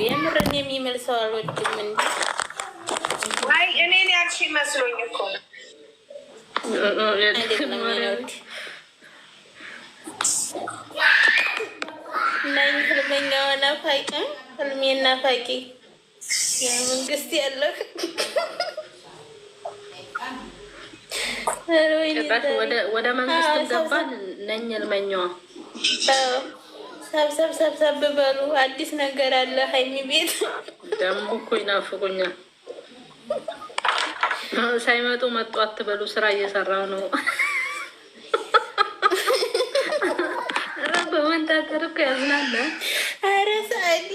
የምርን የሚመልሰው አልወድም እንዴ? አይ እኔን ያልሽ መስሎኝ እኮ ነው። ነኝ ህልመኛዋ ናፋቂ ህልሜ ናፋቂ የመንግስት ያለው ወደ መንግስት ገባን ነኝ ህልመኛዋ። ሰብሰብ በሉ። አዲስ ነገር አለ ሀይሚ ቤት ደግሞ እኮ ይናፍቁኛል። ሳይመጡ መጡ አትበሉ። ስራ እየሰራው ነው። በመንታተር እኮ ያዝናለ። ኧረ ሰአዲ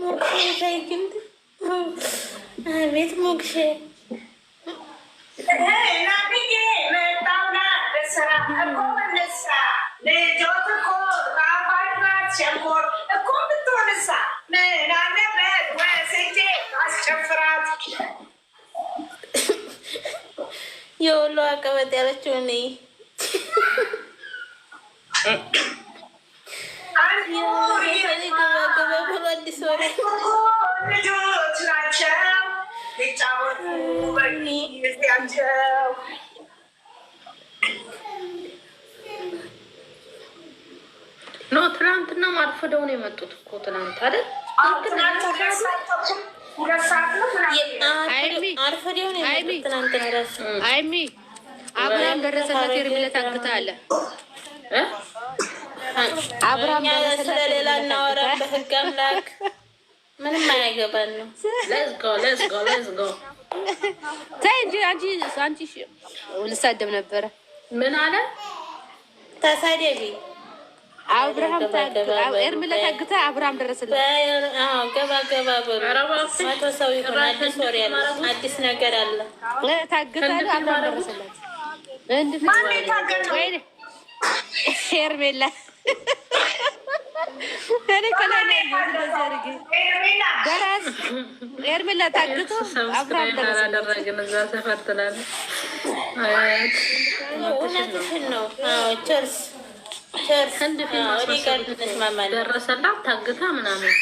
ሞክሼ ሳይግንት አቤት ሞክሼ የወሎ አቀበጥ ያለችው እኔ ገባ ብሎ አዲስ ወሬ ልጆች ናቸው ሊጫወቱ በጊዜያቸው። ኖ ትናንትና ማርፈደው ነው የመጡት እኮ ትናንት አይደል? አይሚ አብርሃም ደረሰበት የሚለት አግታ አለ። አብርሃም ስለሌላ እናወራ። በህግ አምላክ ምንም አያገባን ነው። ሌትስ ጎ ተይ እንጂ አንቺ ልሳደብ ነበረ። ምን አለ? ተሳደቢ አብርሃም ኤርሚላ ታግታ አብርሃም ደረሰለት። ገባ በሉ። መቶ ሰው ይሆን አዲስ ወሬ አለ፣ አዲስ ነገር አለ። ታግታ አብርሃም ደረሰለት። ኤርሚላ እኔ ከላይ ደራስ ኤርሚላ ታግቶ አብርሃም ደረሰለት። እውነትሽን ነው። ቸርስ ህንድ ደረሰላት ታግታ ምናምን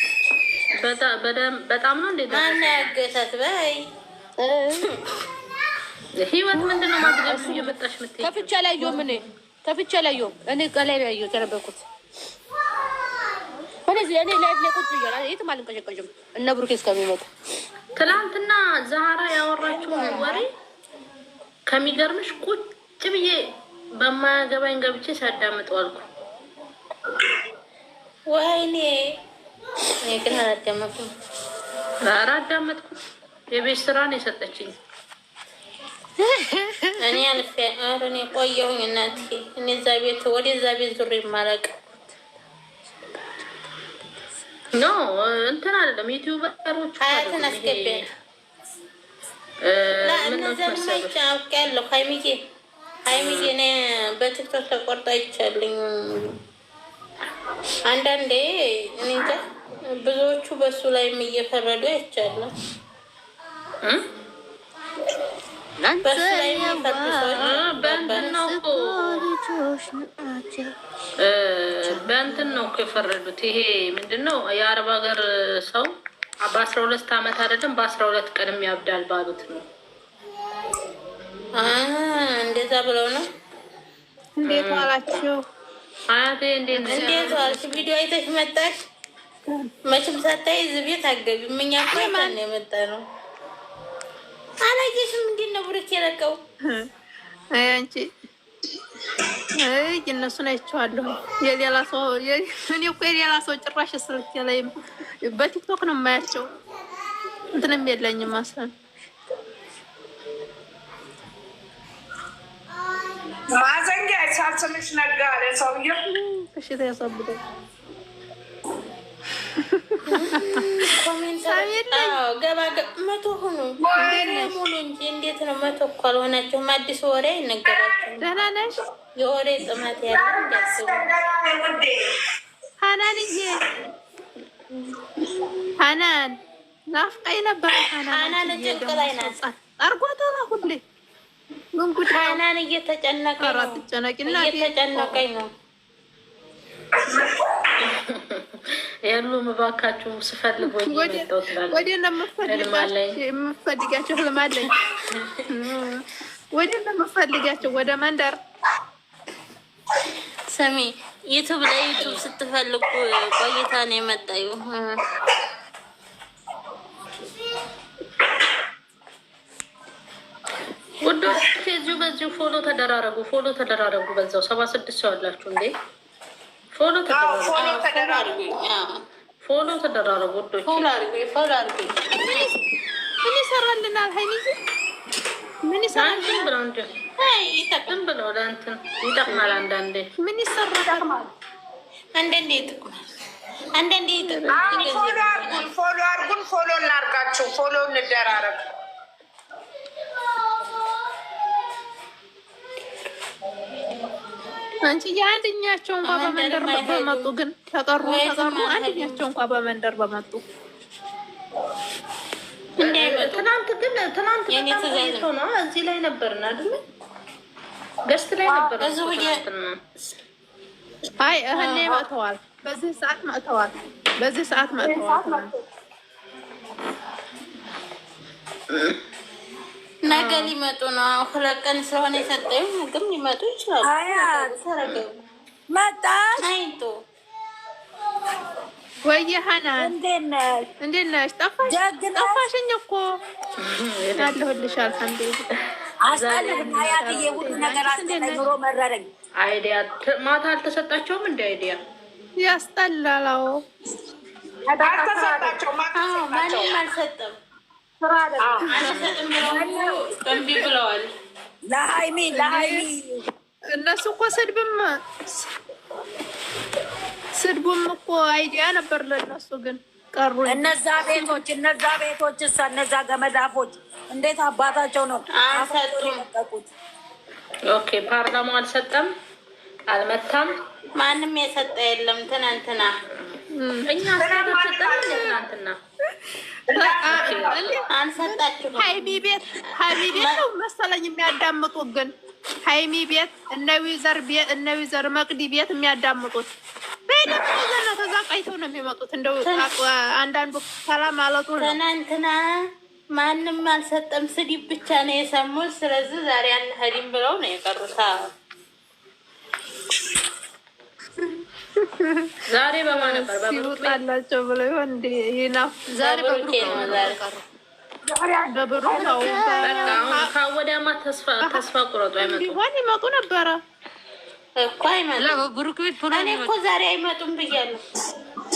በጣም ነው እንዴ? ማን ያገታት? በይ ህይወት ምንድነው ማድረግ እየመጣሽ ምትይ? ከፍቻ ላየሁም እኔ ቀላይ ያየሁ ተነበርኩት። እኔ ላይ ቁጭ ብያለሁ። የትም አልንቀሸቀሽም እነ ብሩኬ እስከሚመጡ። ትናንትና ዛህራ ያወራችው ወሬ ከሚገርምሽ ቁጭ ብዬ በማያገባኝ ገብቼ ሳዳምጠው አልኩ። ወይኔ እኔ ግን አላዳመጥኩም። አዳመጥኩ። የቤት ስራ ነው የሰጠችኝ። እኔ አልፌ እኔ ቆየሁኝ እናቴ። እኔ እዛ ቤት ወደዛ ቤት ዙሬ ማለቅ ኖ እንትን አይደለም። ዩቲዩበሮች ሀያትን አስገቢያል ለእነዚያን ማይቻ አውቄያለሁ። ሀይሚዬ እኔ በቲክቶክ ተቆርጣ ይቻልኝ። አንዳንዴ እኔ እንጃ ብዙዎቹ በሱ ላይም እየፈረዱ አይቻለሁ። በሱ ላይ የሚፈርዱ በእንትን ነው እኮ የፈረዱት። ይሄ ምንድነው የአረብ ሀገር ሰው በ12 ዓመት አይደለም በ12 ቀንም ያብዳል ባሉት ነው። እንደዛ ብለው ነው። እንዴት ዋላችሁ? አያቴ እንዴት ዋልሽ? ቪዲዮ አይተሽ መጣሽ? መቼም ሳታይ እዚህ ቤት አትገቢም። እኛ እኮ ማን የመጣ ነው አላየሽም? እንዴት ነው ብሩክ የለቀው? አይ አንቺ እነሱን አይቼዋለሁ። የሌላ ሰው እኔ እኮ የሌላ ሰው ጭራሽ ስልክ ላይ በቲክቶክ ነው የማያቸው። እንትንም የለኝም አስለን ማዘንጊያ ሳልስምሽ ነጋ አለ ሰውዬው። እሺ ተያሳብደው ገባ መቶ ሆኑ ሙሉ እንጂ እንዴት ነው መቶ እኮ አልሆናቸውም። አዲስ ወሬ አይነገራቸውም። ደህና ነሽ? የወሬ ጥማት ያለ እንዲያስቡ ሀናንዬ ሀናን ናፍቃኝ ነበር። ሀናን ጭንቅ ላይ ናት። አርጓታላ ሁሌ ጉንጉድ ሀናን እየተጨነቀኝ ነው። ያሉም እባካችሁ ስፈልግ ወደ የምፈልጋቸው ህልም አለኝ። ወደ የምፈልጋቸው ወደ መንደር ስሚ ዩቱብ ላይ ዩቱብ ስትፈልጉ ቆይታ ነው የመጣዩ። ወዶች ከዚሁ በዚሁ ፎሎ ተደራረጉ በዛው 76 ሰው አላችሁ እንዴ? ፎሎ ተደራረጉ ወዶች። ፎሎ አድርጉ። ምን ይሰራልናል? ሀይሚዬ ምን ይሰራልን ብለው እንጂ ይጠቅም ብለው ለእንትን ይጠቅማል። አንዳንዴ ምን ይሰራል? አንዳንዴ ይጠቅማል። ፎሎ አድርጉን። ፎሎ እናርጋችሁ። ፎሎ እንደራረግ። አንቺ የአንደኛቸው እንኳን በመንደር በመጡ ግን ተቀሩ አንደኛቸው እንኳን በመንደር በመጡ ትናንት ነው እዚህ ላይ ነበርና አይደል? ገስት ላይ ነበር። አይ እህኔ መጥተዋል። በዚህ ሰዓት መጥተዋል። ነገ ሊመጡ ነው። 2 ቀን ስለሆነ የሰጠኝ ግን ሊመጡ ይችላሉ። ተረጋጉ። መጣሽ አይቶ ወይ ሀናን እንዴት ነሽ? ጠፋሽኝ እኮ አለሁልሽ። አልሐምዱሊላህ አስጠልፍና ያትዬ ሁሉ ነገር አስጠላኝ። ኑሮ መረረኝ። አይዲያ ማታ አልተሰጣቸውም እንደ አይዲያ ያስጠላላው አልተሰጣቸውም። ማንም አልሰጠም። እምቢ ብለዋል። ለሀይሚ እነሱ እኮ ስድቡም እኮ አይዲያ ነበር ለእነሱ ግን ቀሩ። እነዛ ቤቶች እነዛ ገመዳፎች እንዴት አባታቸው ነው አልሰጡም። ኦኬ ፓርላማው አልሰጠም፣ አልመታም። ማንም የሰጠ የለም። ትናንትና እኛ ሰጠን ትናንትና አልሰጣችሁም። ሀይሚ ቤት ነው መሰለኝ የሚያዳምጡት ግን ሀይሚ ቤት እነ ዊዘር መቅዲ ቤት የሚያዳምጡት በደምብ ተዛ ቀይተው ነው የሚመጡት። እንደው አንዳንዱ ሰላም ማለቱ ነው። ትናንትና ማንም አልሰጠም። ስድብ ብቻ ነው የሰሙት። ስለዚህ ዛሬ አንሄድም ብለው ነው የቀሩት። ዛሬ በማን ነበር? ሲወጣላቸው ብለው ይሆን እንዴ? ዛሬ በብሩክ ነው። ከወዲያማ ተስፋ ቁረጡ። አይመጡም ይመጡ ነበረ እኮ አይመጡም። እኔ እኮ ዛሬ አይመጡም ብያለሁ።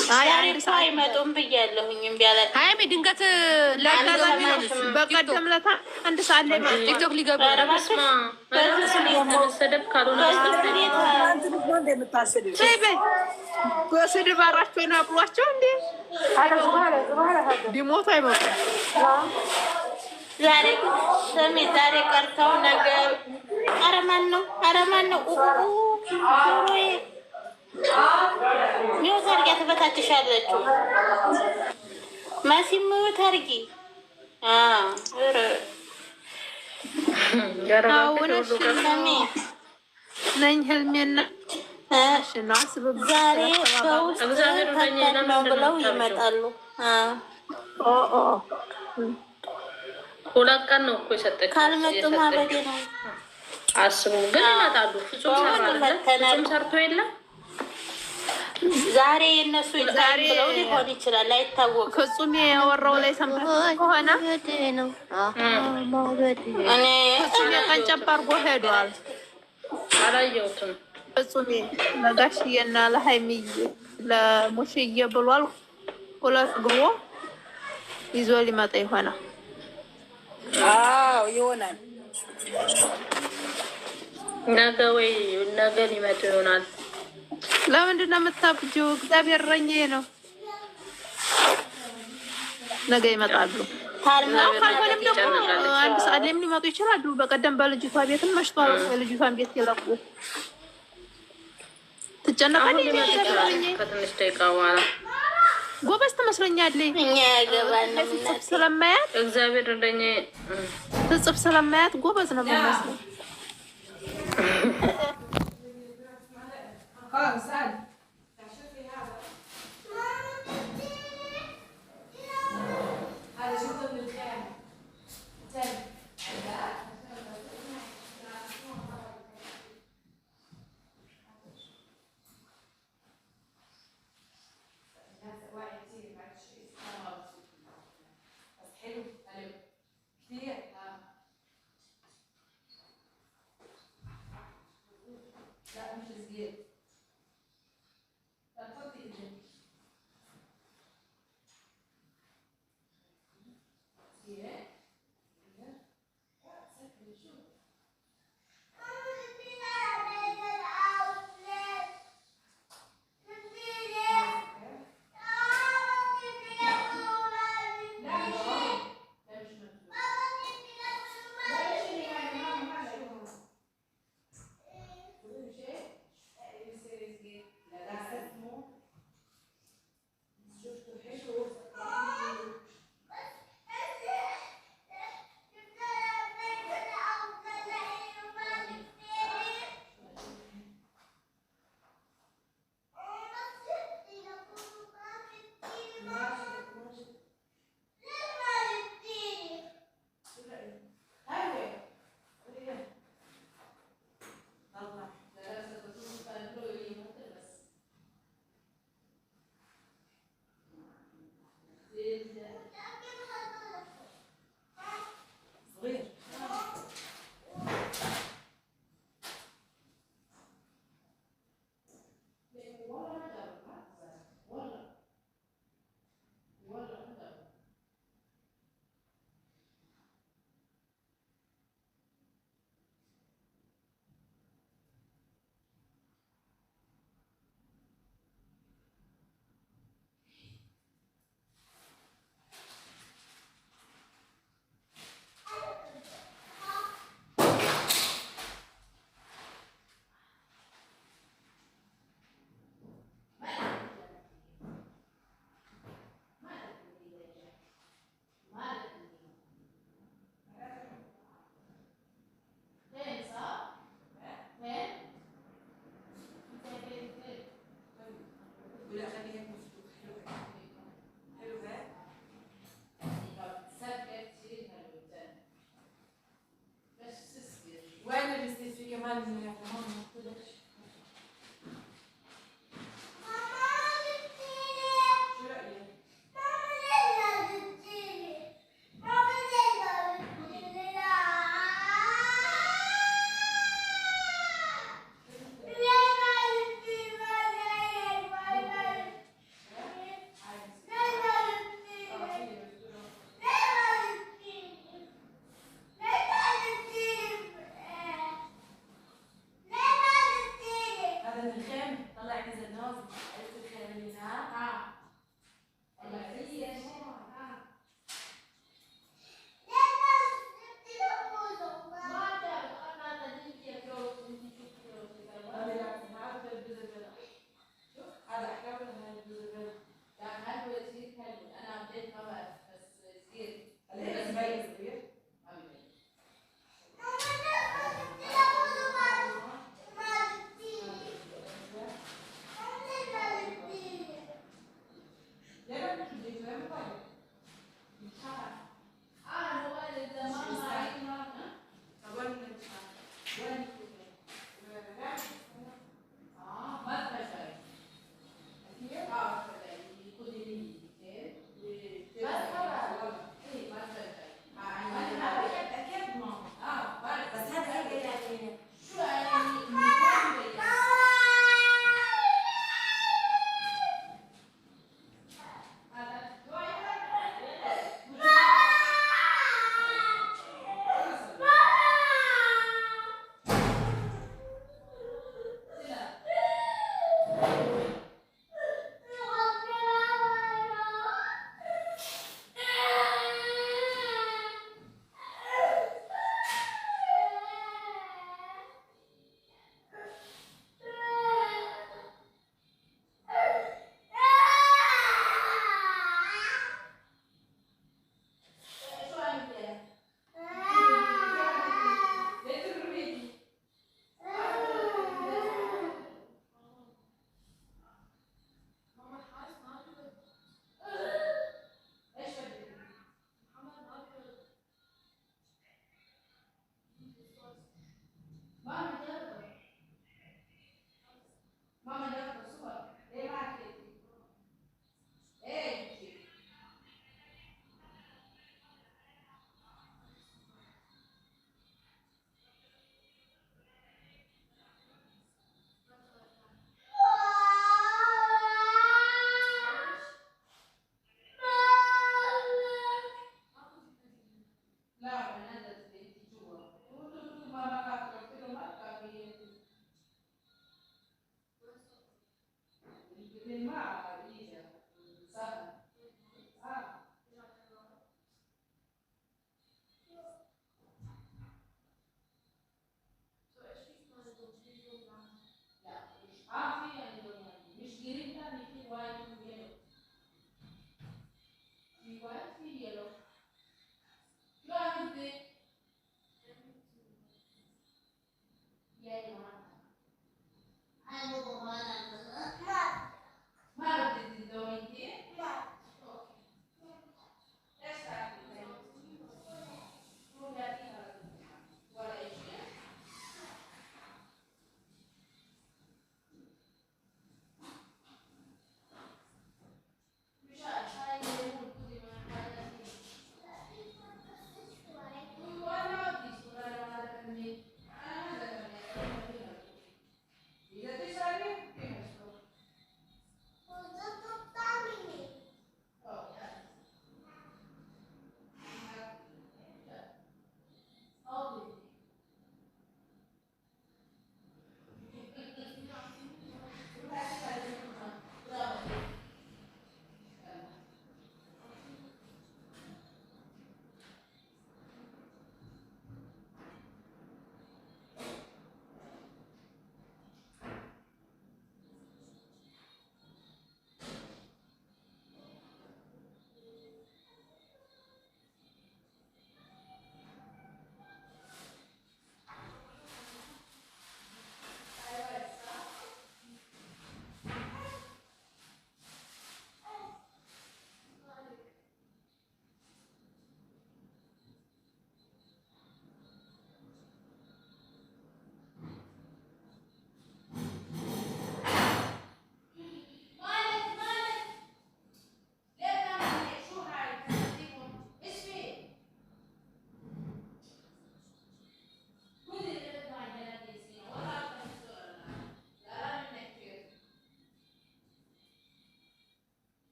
ዛሬ እኮ አይመጡም ብያለሁኝ። እምቢ አላችሁ። ሀይሚ ድንገት በቀደም ለታ አንድ ሰዓት ላይ ቲክቶክ ሊገቡ በስድብ አራቸው ነው ያብሏቸው እንዴ? ዲሞቱ አይመጡም። ዛሬ ስሚ፣ ዛሬ ቀርተው ነገ አረማን ነው ጆሮዬ ሚወት አድርጊ ትበታችሻለችው። መሲ ሚወት አድርጊ ነኝ ህልሜና ዛሬ በውስጥ ፈተን ነው ብለው ይመጣሉ። 2 ቀን ነው እኮ የሰጠች። ካልመጡ ማበዴ ነው። አስቡ ግን ይመጣሉ። ፍጹም ሰርቶ የለም ዛሬ የእነሱ ዛሬ ብለው ሊሆን ይችላል፣ አይታወቅም። ፍጹም ያወራው ላይ ሰምተህ ከሆነ እኔ ፍጹም ቀንጨብ አድርጎ ሄዷል። አላየሁትም። ፍጹም ለጋሽዬና ለሀይሚዬ ለሙሽዬ ብሏል። 2 ግሮ ይዞ ሊመጣ ይሆናል። ይሆናል ነገ ሊመጡ ይሆናል። ለምንድን ነው የምታብጂው? እግዚአብሔር እረኛዬ ነው። ነገ ይመጣሉ። ካልሆነም ደግሞ 1 ሰዓት ላይም ሊመጡ ይችላሉ። በቀደም በልጅቷ ቤትም መሽቷል። የልጅቷን ቤት የለቁ ትጨነቃለች። ከትንሽ ደቂቃ በኋላ ጎበዝ ትመስለኛለች። እኛ ያገባን ስለማያት እግዚአብሔር እንደኛ ትጽፍ ስለማያት ጎበዝ ነው የሚመስለው። በይ